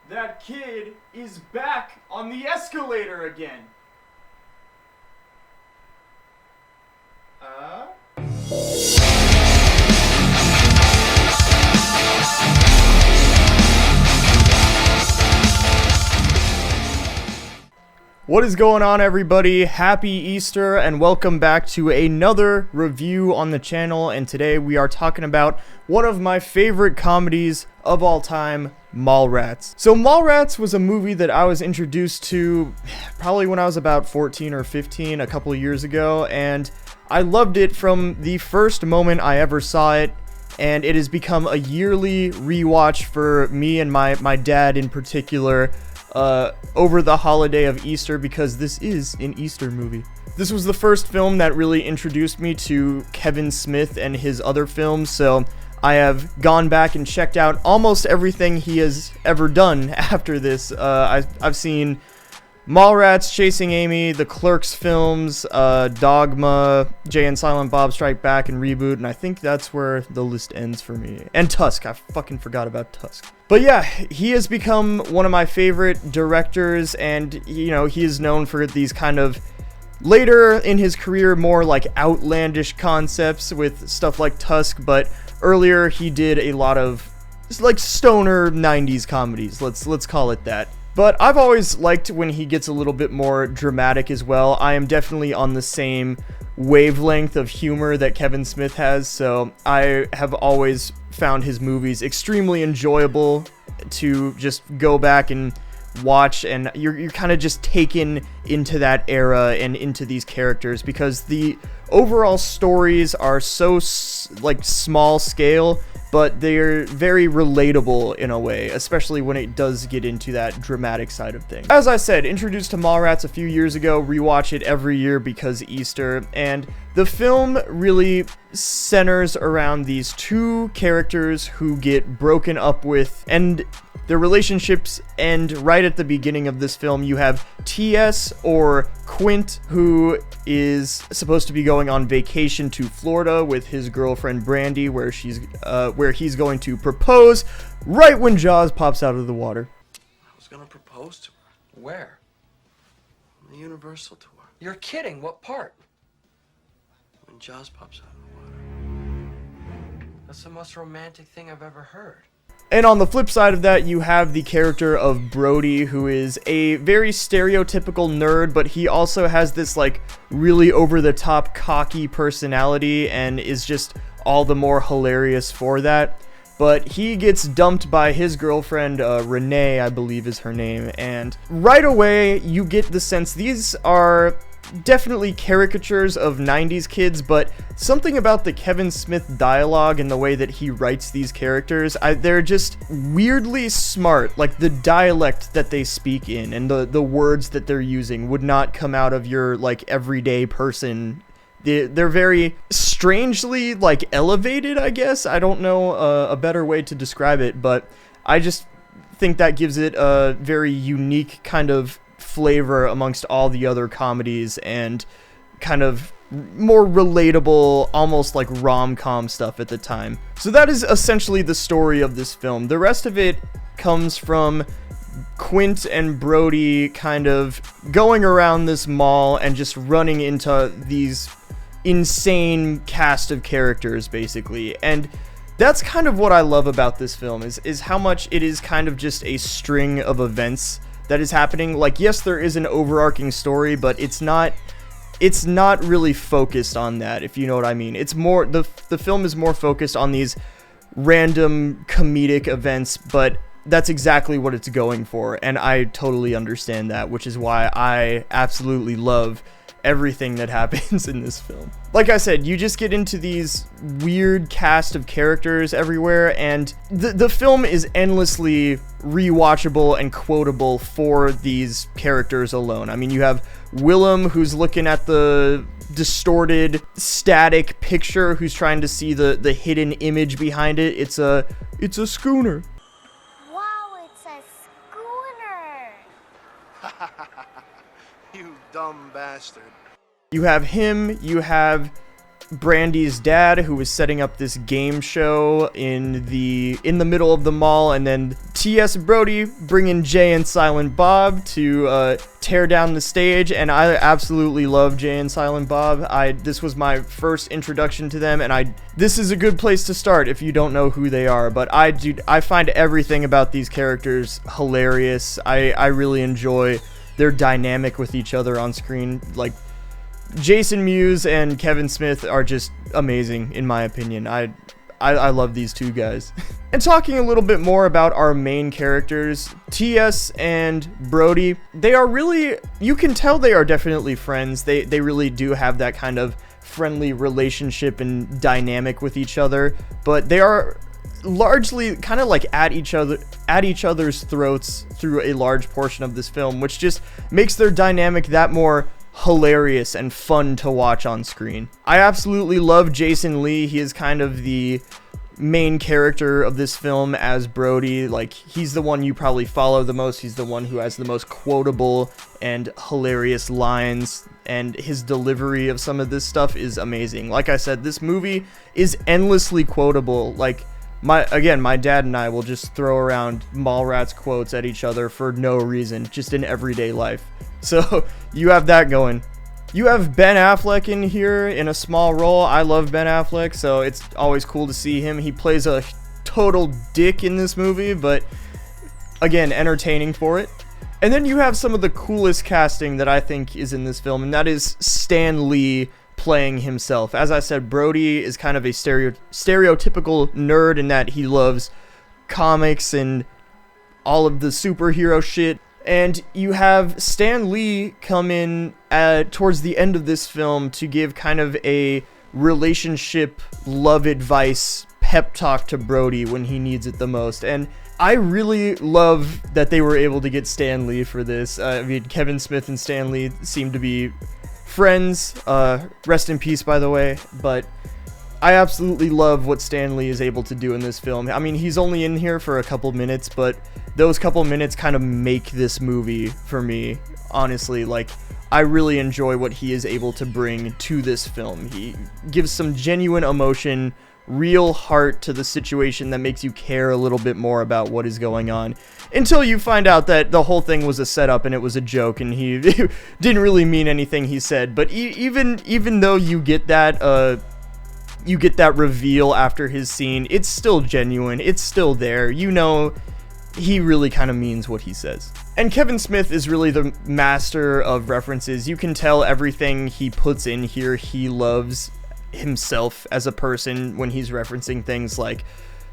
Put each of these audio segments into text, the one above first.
that kid is back on the escalator again. What is going on, everybody? Happy Easter and welcome back to another review on the channel. And today we are talking about one of my favorite comedies of all time, Mallrats. So Mallrats was a movie that I was introduced to probably when I was about 14 or 15 a couple of years ago, and I loved it from the first moment I ever saw it. And it has become a yearly rewatch for me and my dad in particular over the holiday of Easter, because this is an Easter movie. This was the first film that really introduced me to Kevinsmith and his other films, so I have gone back and checked out almost everything he has ever done after this. I've seen Mallrats, Chasing Amy, the Clerks films, Dogma, Jay and Silent Bob Strike Back, and Reboot, and I think that's where the list ends for me. And Tusk, I fucking forgot about Tusk. But yeah, he has become one of my favorite directors, and, you know, he is known for these kind of, later in his career, more like outlandish concepts with stuff like Tusk, but earlier he did a lot of, like, stoner 90s comedies, let's call it that. But I've always liked when he gets a little bit more dramatic as well. I am definitely on the same wavelength of humor that Kevinsmith has, so I have always found his movies extremely enjoyable to just go back and watch, and you're kind of just taken into that era and into these characters, because the overall stories are so like small scale, but they're very relatable in a way, especially when it does get into that dramatic side of things. As I said, introduced to Mallrats a few years ago, rewatch it every year because Easter, and the film really centers around these two characters who get broken up with, and their relationships end right at the beginning of this film. You have T.S. or Quint, who is supposed to be going on vacation to Florida with his girlfriend Brandy, where he's going to propose right when Jaws pops out of the water. I was gonna propose to her. Where? On the Universal tour. You're kidding. What part? When Jaws pops out of the water. That's the most romantic thing I've ever heard. And on the flip side of that, you have the character of Brody, who is a very stereotypical nerd, but he also has this, like, really over-the-top cocky personality and is just all the more hilarious for that. But he gets dumped by his girlfriend, Renee, I believe is her name, and right away you get the sense these are definitely caricatures of 90s kids, but something about the Kevinsmith dialogue and the way that he writes these characters, they're just weirdly smart. Like, the dialect that they speak in and the words that they're using would not come out of your, like, everyday person. They're very strangely, like, elevated, I guess. I don't know a better way to describe it, but I just think that gives it a very unique kind of flavor amongst all the other comedies, and kind of more relatable, almost like rom-com stuff at the time. So that is essentially the story of this film. The rest of it comes from Quint and Brody kind of going around this mall and just running into these insane cast of characters, basically. And that's kind of what I love about this film, is how much it is kind of just a string of events that is happening. Like, yes, there is an overarching story, but it's not really focused on that, if you know what I mean. It's more, the film is more focused on these random comedic events, but that's exactly what it's going for, and I totally understand that, which is why I absolutely love everything that happens in this film. Like I said, you just get into these weird cast of characters everywhere, and the film is endlessly rewatchable and quotable for these characters alone. I mean, you have Willem, who's looking at the distorted, static picture, who's trying to see the hidden image behind it. It's a schooner. Wow, it's a schooner. You dumb bastard. You have him, you have Brandy's dad, who was setting up this game show in the middle of the mall, and then T.S. Brody bringing Jay and Silent Bob to tear down the stage. And I absolutely love Jay and Silent Bob. This was my first introduction to them, and this is a good place to start if you don't know who they are. But I find everything about these characters hilarious. I really enjoy their dynamic with each other on screen. Like, Jason Mewes and Kevinsmith are just amazing, in my opinion. I love these two guys. And talking a little bit more about our main characters, T.S. and Brody, they are really, you can tell they are definitely friends. They really do have that kind of friendly relationship and dynamic with each other, but they are largely kind of like at each other's throats through a large portion of this film, which just makes their dynamic that more hilarious and fun to watch on screen. I absolutely love Jason Lee. He is kind of the main character of this film as Brody. Like, he's the one you probably follow the most. He's the one who has the most quotable and hilarious lines, and his delivery of some of this stuff is amazing. Like I said, this movie is endlessly quotable. Like, my dad and I will just throw around Mallrats quotes at each other for no reason, just in everyday life. So you have that going. You have Ben Affleck in here in a small role. I love Ben Affleck, so it's always cool to see him. He plays a total dick in this movie, but again, entertaining for it. And then you have some of the coolest casting that I think is in this film, and that is Stan Lee playing himself. As I said, Brody is kind of a stereotypical nerd in that he loves comics and all of the superhero shit. And you have Stan Lee come in towards the end of this film to give kind of a relationship love advice pep talk to Brody when he needs it the most. And I really love that they were able to get Stan Lee for this. I mean, Kevinsmith and Stan Lee seem to be friends. Rest in peace, by the way. But I absolutely love what Stan Lee is able to do in this film. I mean, he's only in here for a couple minutes, but those couple minutes kind of make this movie for me, honestly. Like, I really enjoy what he is able to bring to this film. He gives some genuine emotion, real heart to the situation that makes you care a little bit more about what is going on, until you find out that the whole thing was a setup and it was a joke and he didn't really mean anything he said. But even though you get that reveal after his scene, it's still genuine, it's still there. You know, he really kind of means what he says. And Kevinsmith is really the master of references. You can tell everything he puts in here, he loves himself as a person when he's referencing things like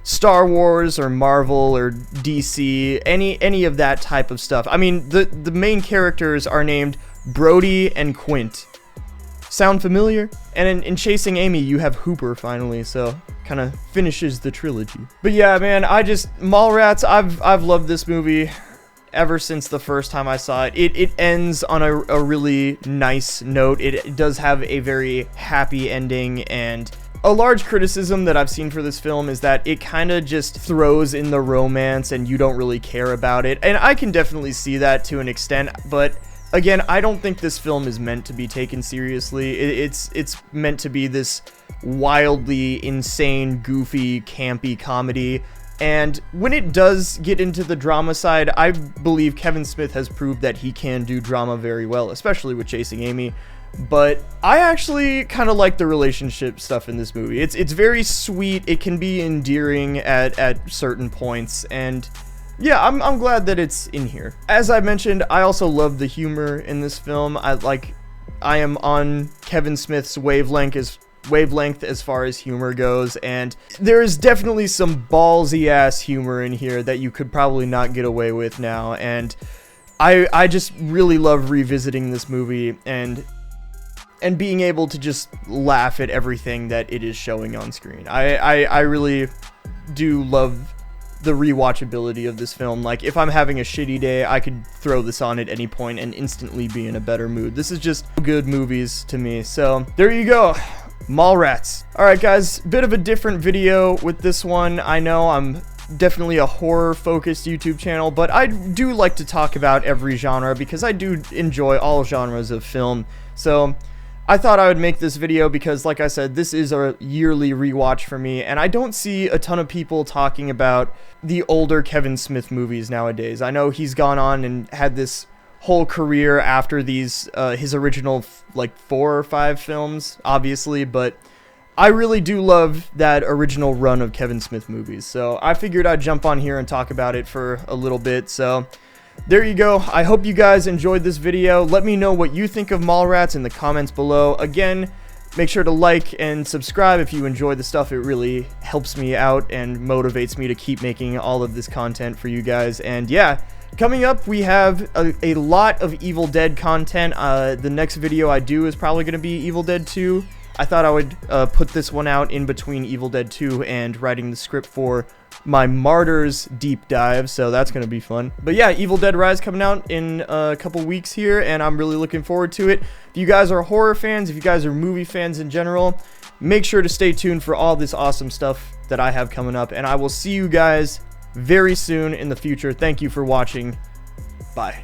Star Wars or Marvel or DC, any of that type of stuff. I mean, the main characters are named Brody and Quint. Sound familiar? And in Chasing Amy, you have Hooper finally, so kind of finishes the trilogy. But yeah, man, Mallrats, I've loved this movie ever since the first time I saw it. It ends on a really nice note. It does have a very happy ending, and a large criticism that I've seen for this film is that it kind of just throws in the romance and you don't really care about it. And I can definitely see that to an extent, but again, I don't think this film is meant to be taken seriously. It's meant to be this wildly insane, goofy, campy comedy. And when it does get into the drama side, I believe Kevinsmith has proved that he can do drama very well, especially with Chasing Amy. But I actually kind of like the relationship stuff in this movie. It's very sweet. It can be endearing at certain points, and yeah, I'm glad that it's in here. As I mentioned, I also love the humor in this film. I am on Kevinsmith's wavelength as far as humor goes, and there is definitely some ballsy ass humor in here that you could probably not get away with now. And I just really love revisiting this movie and being able to just laugh at everything that it is showing on screen. I really do love the rewatchability of this film. Like, if I'm having a shitty day, I could throw this on at any point and instantly be in a better mood. This is just good movies to me. So there you go, Mallrats. Alright guys, bit of a different video with this one. I know I'm definitely a horror focused YouTube channel, but I do like to talk about every genre because I do enjoy all genres of film. So I thought I would make this video because, like I said, this is a yearly rewatch for me, and I don't see a ton of people talking about the older Kevinsmith movies nowadays. I know he's gone on and had this whole career after these, his original, like, 4 or 5 films, obviously, but I really do love that original run of Kevinsmith movies, so I figured I'd jump on here and talk about it for a little bit. So there you go. I hope you guys enjoyed this video. Let me know what you think of Mallrats in the comments below. Again, make sure to like and subscribe if you enjoy the stuff. It really helps me out and motivates me to keep making all of this content for you guys. And yeah, coming up, we have a lot of Evil Dead content. The next video I do is probably going to be Evil Dead 2. I thought I would put this one out in between Evil Dead 2 and writing the script for my Martyrs deep dive, so that's going to be fun. But yeah, Evil Dead Rise coming out in a couple weeks here, and I'm really looking forward to it. If you guys are horror fans, if you guys are movie fans in general, make sure to stay tuned for all this awesome stuff that I have coming up, and I will see you guys very soon in the future. Thank you for watching. Bye.